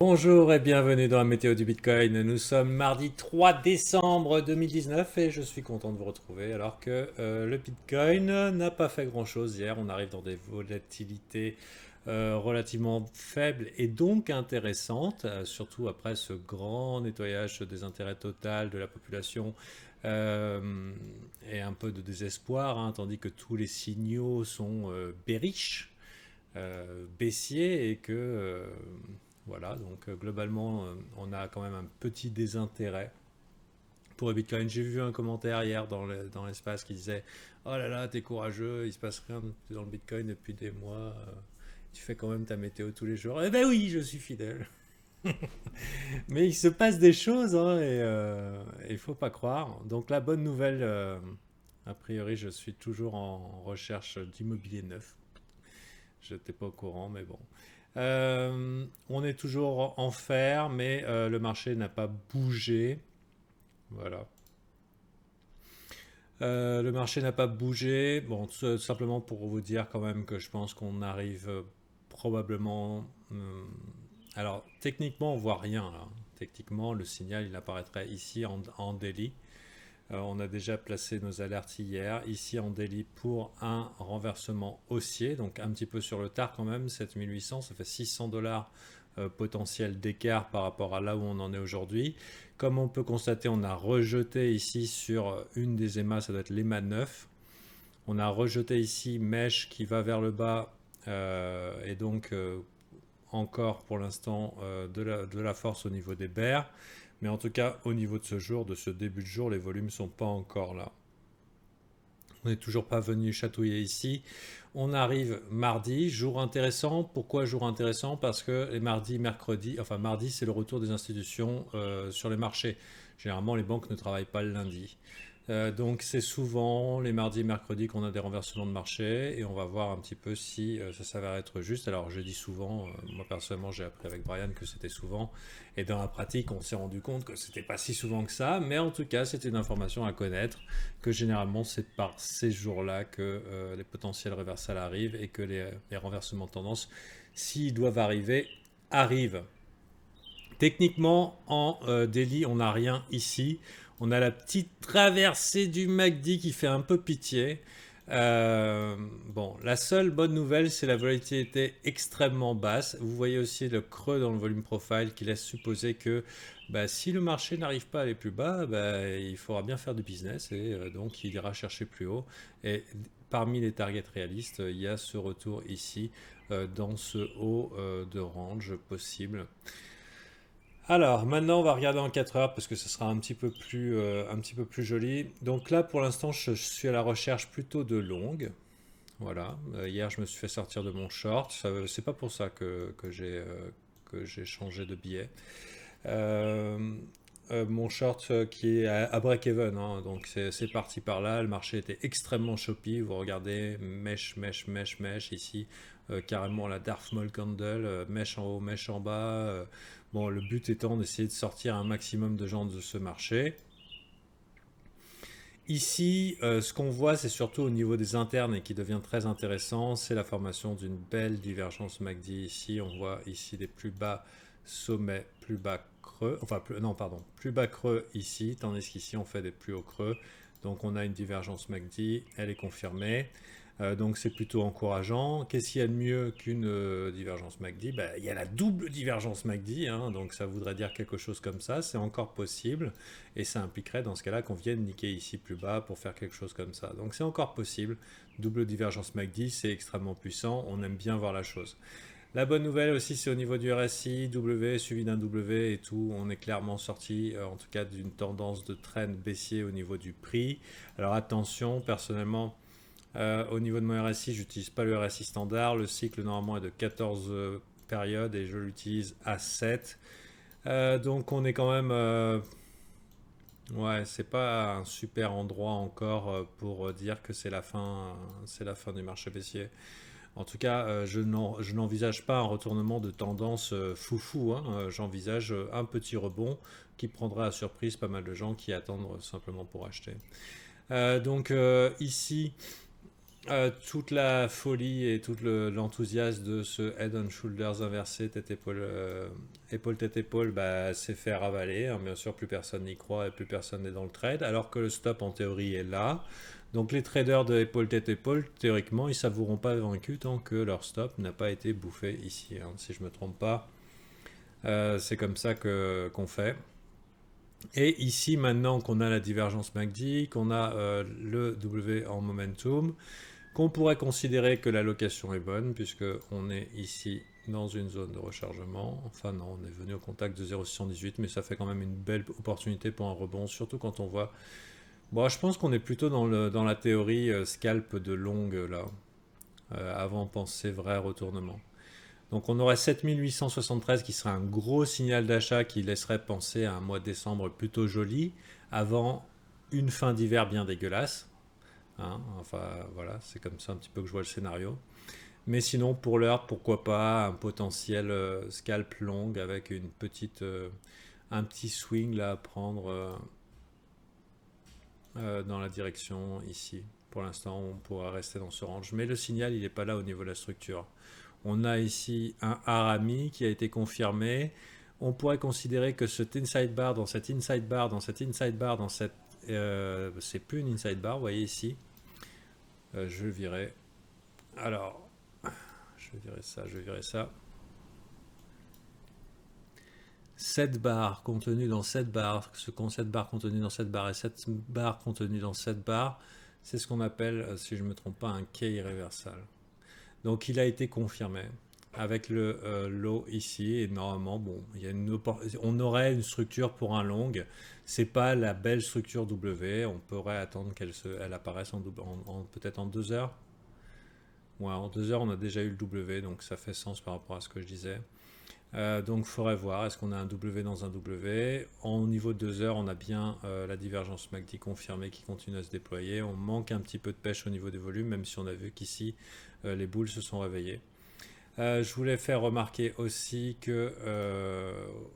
Bonjour et bienvenue dans la météo du Bitcoin. Nous sommes mardi 3 décembre 2019 et je suis content de vous retrouver alors que le Bitcoin n'a pas fait grand-chose hier. On arrive dans des volatilités relativement faibles et donc intéressantes, surtout après ce grand nettoyage des intérêts total de la population euh, et un peu de désespoir, hein, tandis que tous les signaux sont bearish, baissier et que voilà, donc globalement on a quand même un petit désintérêt pour le Bitcoin. J'ai vu un commentaire hier dans l'espace qui disait oh là là, t'es courageux, il se passe rien dans le Bitcoin depuis des mois, tu fais quand même ta météo tous les jours. Eh ben oui, je suis fidèle. Mais il se passe des choses, hein, et il faut pas croire. Donc la bonne nouvelle, a priori je suis toujours en recherche d'immobilier neuf. Je n'étais pas au courant, mais bon. On est toujours en fer, mais le marché n'a pas bougé. Voilà. Le marché n'a pas bougé. Bon, tout simplement pour vous dire quand même que je pense qu'on arrive probablement. Alors, techniquement, on voit rien là. Techniquement, le signal, il apparaîtrait ici en daily. On a déjà placé nos alertes hier, ici en daily pour un renversement haussier, donc un petit peu sur le tard quand même, 7800, ça fait 600 dollars potentiel d'écart par rapport à là où on en est aujourd'hui. Comme on peut constater, on a rejeté ici sur une des EMA, ça doit être l'EMA 9. On a rejeté ici mèche qui va vers le bas et donc encore pour l'instant de la force au niveau des bears. Mais en tout cas, au niveau de ce jour, de ce début de jour, les volumes ne sont pas encore là. On n'est toujours pas venu chatouiller ici. On arrive mardi, jour intéressant. Pourquoi jour intéressant? Parce que les mardis, mercredis, enfin mardi, c'est le retour des institutions sur les marchés. Généralement, les banques ne travaillent pas le lundi. Donc c'est souvent les mardis et mercredis qu'on a des renversements de marché et on va voir un petit peu si ça s'avère être juste. Alors je dis souvent, moi personnellement j'ai appris avec Brian que c'était souvent et dans la pratique on s'est rendu compte que c'était pas si souvent que ça, mais en tout cas c'était une information à connaître que généralement c'est par ces jours-là que les potentiels reversals arrivent et que les renversements de tendance, s'ils doivent arriver, arrivent. Techniquement, en daily, on n'a rien ici. On a la petite traversée du MACD qui fait un peu pitié. Bon, la seule bonne nouvelle, c'est la volatilité extrêmement basse. Vous voyez aussi le creux dans le volume profile qui laisse supposer que bah, si le marché n'arrive pas à aller plus bas, bah, il faudra bien faire du business et donc il ira chercher plus haut. Et parmi les targets réalistes, il y a ce retour ici dans ce haut de range possible. Alors, maintenant, on va regarder en 4 heures parce que ce sera un petit peu plus joli. Donc là, pour l'instant, je suis à la recherche plutôt de longues. Voilà. Hier, je me suis fait sortir de mon short. C'est pas pour ça que j'ai changé de billet. Euh, mon short qui est à break-even, hein, donc c'est parti par là. Le marché était extrêmement choppy. Vous regardez, mèche, mèche, mèche, mèche ici, carrément la Darth Maul Candle, mèche en haut, mèche en bas. Bon, le but étant d'essayer de sortir un maximum de gens de ce marché. Ici, ce qu'on voit, c'est surtout au niveau des internes et qui devient très intéressant, c'est la formation d'une belle divergence MACD ici. On voit ici des plus bas sommets, plus bas creux, enfin non pardon, plus bas creux ici, tandis qu'ici on fait des plus hauts creux. Donc on a une divergence MACD, elle est confirmée. Donc c'est plutôt encourageant. Qu'est-ce qu'il y a de mieux qu'une divergence MACD? Ben, il y a la double divergence MACD, hein, donc ça voudrait dire quelque chose comme ça, c'est encore possible, et ça impliquerait dans ce cas-là qu'on vienne niquer ici plus bas pour faire quelque chose comme ça. Donc c'est encore possible, double divergence MACD, c'est extrêmement puissant, on aime bien voir la chose. La bonne nouvelle aussi, c'est au niveau du RSI, W suivi d'un W et tout, on est clairement sorti, en tout cas d'une tendance de trend baissier au niveau du prix. Alors attention, personnellement, au niveau de mon RSI, j'utilise pas le RSI standard. Le cycle normalement est de 14 périodes et je l'utilise à 7. Donc on est quand même... ouais, c'est pas un super endroit encore pour dire que c'est la fin du marché baissier. En tout cas, je n'envisage pas un retournement de tendance foufou, hein. J'envisage un petit rebond qui prendra à surprise pas mal de gens qui attendent simplement pour acheter. Donc ici, Toute la folie et tout l'enthousiasme de ce head and shoulders inversé, tête épaule, épaule tête épaule, bah, s'est fait ravaler, hein. Bien sûr, plus personne n'y croit et plus personne n'est dans le trade, alors que le stop en théorie est là. Donc les traders de épaule tête épaule, théoriquement, ils ne s'avoueront pas vaincus tant que leur stop n'a pas été bouffé ici, hein. Si je me trompe pas, c'est comme ça qu'on fait. Et ici, maintenant qu'on a la divergence MACD, qu'on a le W en momentum, qu'on pourrait considérer que la location est bonne, puisque on est ici dans une zone de rechargement. Enfin non, on est venu au contact de 0,618, mais ça fait quand même une belle opportunité pour un rebond, surtout quand on voit... Bon, je pense qu'on est plutôt dans la théorie scalp de longue, là, avant penser vrai retournement. Donc on aurait 7873 qui serait un gros signal d'achat qui laisserait penser à un mois de décembre plutôt joli, avant une fin d'hiver bien dégueulasse. Hein, enfin voilà, c'est comme ça un petit peu que je vois le scénario. Mais sinon, pour l'heure, pourquoi pas un potentiel scalp long avec une petite, un petit swing là à prendre dans la direction ici. Pour l'instant, on pourra rester dans ce range. Mais le signal, il n'est pas là au niveau de la structure. On a ici un harami qui a été confirmé. On pourrait considérer que cet inside bar, dans cette inside bar, dans cette inside bar, dans cette... c'est plus une inside bar, vous voyez ici. Je le virai. Alors, je vais virer ça, je vais virer ça. 7 barres contenues dans 7 barres, ce qu'ont 7 barres contenues dans 7 barres et 7 barres contenues dans 7 barres, c'est ce qu'on appelle, si je ne me trompe pas, un K irréversal. Donc il a été confirmé avec le low ici et normalement, bon, il y a on aurait une structure pour un long. C'est pas la belle structure W. On pourrait attendre qu'elle apparaisse peut-être en 2 heures. Ouais, en 2 heures, on a déjà eu le W, donc ça fait sens par rapport à ce que je disais. Donc il faudrait voir, est-ce qu'on a un W dans un W. Au niveau de 2 heures, on a bien la divergence MACD confirmée qui continue à se déployer. On manque un petit peu de pêche au niveau des volumes, même si on a vu qu'ici, les boules se sont réveillées. Je voulais faire remarquer aussi que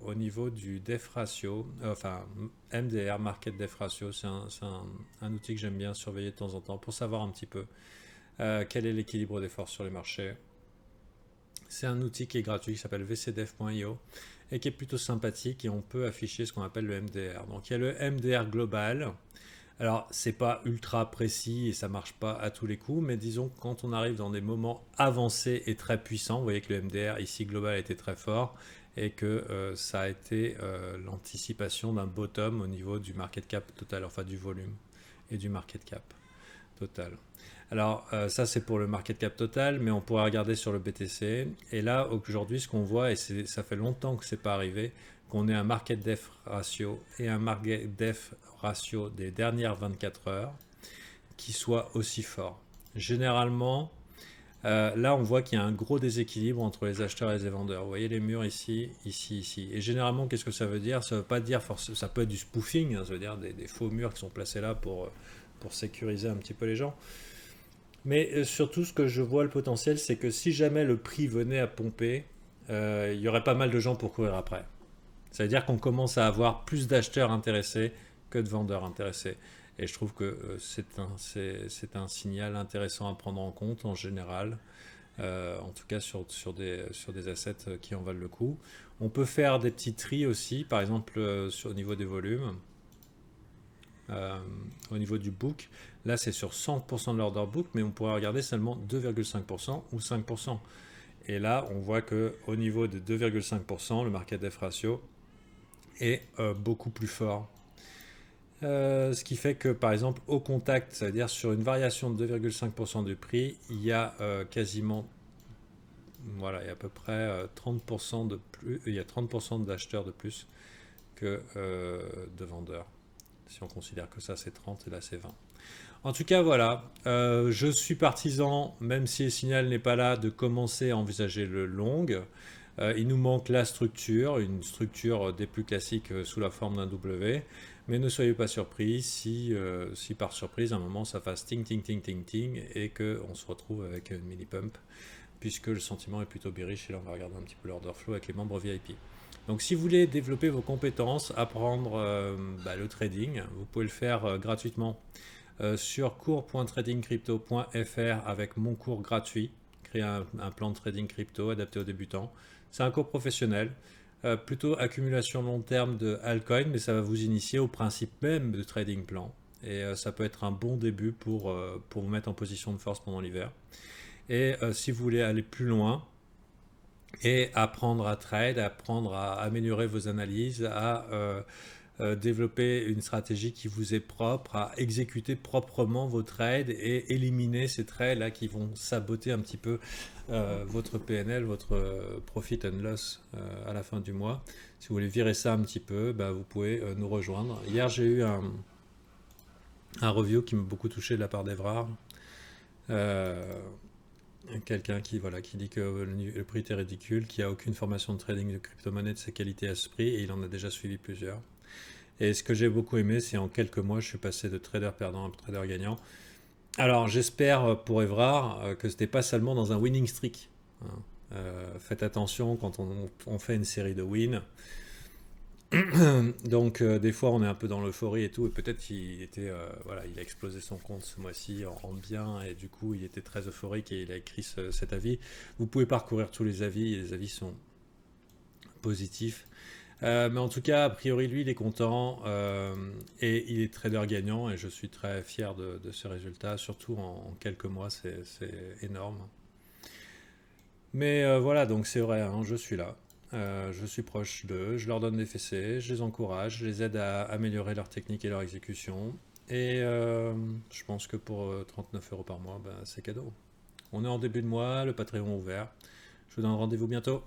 au niveau du def ratio, enfin MDR, Market Def Ratio, c'est un outil que j'aime bien surveiller de temps en temps pour savoir un petit peu quel est l'équilibre des forces sur les marchés. C'est un outil qui est gratuit, qui s'appelle vcdef.io et qui est plutôt sympathique et on peut afficher ce qu'on appelle le MDR. Donc il y a le MDR global. Alors c'est pas ultra précis et ça marche pas à tous les coups, mais disons que quand on arrive dans des moments avancés et très puissants, vous voyez que le MDR ici global a été très fort et que ça a été l'anticipation d'un bottom au niveau du market cap total, enfin du volume et du market cap total. Alors ça c'est pour le market cap total, mais on pourrait regarder sur le BTC. Et là aujourd'hui ce qu'on voit, et ça fait longtemps que c'est pas arrivé, qu'on ait un market def ratio et un market def ratio des dernières 24 heures qui soit aussi fort. Généralement, là on voit qu'il y a un gros déséquilibre entre les acheteurs et les vendeurs. Vous voyez les murs ici, ici, ici. Et généralement qu'est-ce que ça veut dire? Ça veut pas dire forcément, ça peut être du spoofing, hein, ça veut dire des faux murs qui sont placés là pour sécuriser un petit peu les gens. Mais surtout, ce que je vois le potentiel, c'est que si jamais le prix venait à pomper, il y aurait pas mal de gens pour courir après. Ça veut dire qu'on commence à avoir plus d'acheteurs intéressés que de vendeurs intéressés. Et je trouve que c'est un signal intéressant à prendre en compte en général, en tout cas sur des assets qui en valent le coup. On peut faire des petits tris aussi, par exemple au niveau des volumes. Au niveau du book, là c'est sur 100% de l'order book, mais on pourrait regarder seulement 2,5% ou 5%. Et là on voit que au niveau de 2,5%, le market def ratio est beaucoup plus fort. Ce qui fait que par exemple au contact, ça veut dire sur une variation de 2,5% du prix, il y a quasiment, voilà, il y a à peu près 30% de plus, il y a 30% d'acheteurs de plus que de vendeurs. Si on considère que ça c'est 30 et là c'est 20. En tout cas voilà, je suis partisan, même si le signal n'est pas là, de commencer à envisager le long. Il nous manque la structure, une structure des plus classiques sous la forme d'un W. Mais ne soyez pas surpris si par surprise à un moment ça fasse ting ting ting ting ting et qu'on se retrouve avec une mini pump, puisque le sentiment est plutôt bearish. Et là on va regarder un petit peu l'order flow avec les membres VIP. Donc si vous voulez développer vos compétences, apprendre le trading, vous pouvez le faire gratuitement sur cours.tradingcrypto.fr avec mon cours gratuit, créer un plan de trading crypto adapté aux débutants. C'est un cours professionnel, plutôt accumulation long terme de altcoin, mais ça va vous initier au principe même de trading plan. Et ça peut être un bon début pour vous mettre en position de force pendant l'hiver. Et si vous voulez aller plus loin et apprendre à trade, apprendre à améliorer vos analyses, à développer une stratégie qui vous est propre, à exécuter proprement vos trades et éliminer ces trades là qui vont saboter un petit peu votre PNL, votre profit and loss à la fin du mois. Si vous voulez virer ça un petit peu, bah, vous pouvez nous rejoindre. Hier, j'ai eu un review qui m'a beaucoup touché de la part d'Evrard. Quelqu'un qui dit que le prix était ridicule, qui a aucune formation de trading de crypto-monnaie de sa qualité à ce prix, et il en a déjà suivi plusieurs. Et ce que j'ai beaucoup aimé, c'est en quelques mois, je suis passé de trader perdant à trader gagnant. Alors j'espère pour Evrard que ce n'était pas seulement dans un winning streak, hein. Faites attention quand on fait une série de wins. Donc des fois on est un peu dans l'euphorie et tout, et peut-être qu'il était, voilà, il a explosé son compte ce mois-ci en bien, et du coup il était très euphorique et il a écrit cet avis. Vous pouvez parcourir tous les avis, et les avis sont positifs. Mais en tout cas, a priori, lui, il est content et il est trader gagnant, et je suis très fier de ce résultat, surtout en quelques mois, c'est énorme. Mais voilà, donc c'est vrai, hein, je suis là. Je suis proche d'eux, je leur donne des fessées, je les encourage, je les aide à améliorer leur technique et leur exécution. Et je pense que pour 39 € par mois, ben, c'est cadeau. On est en début de mois, le Patreon est ouvert. Je vous donne rendez-vous bientôt.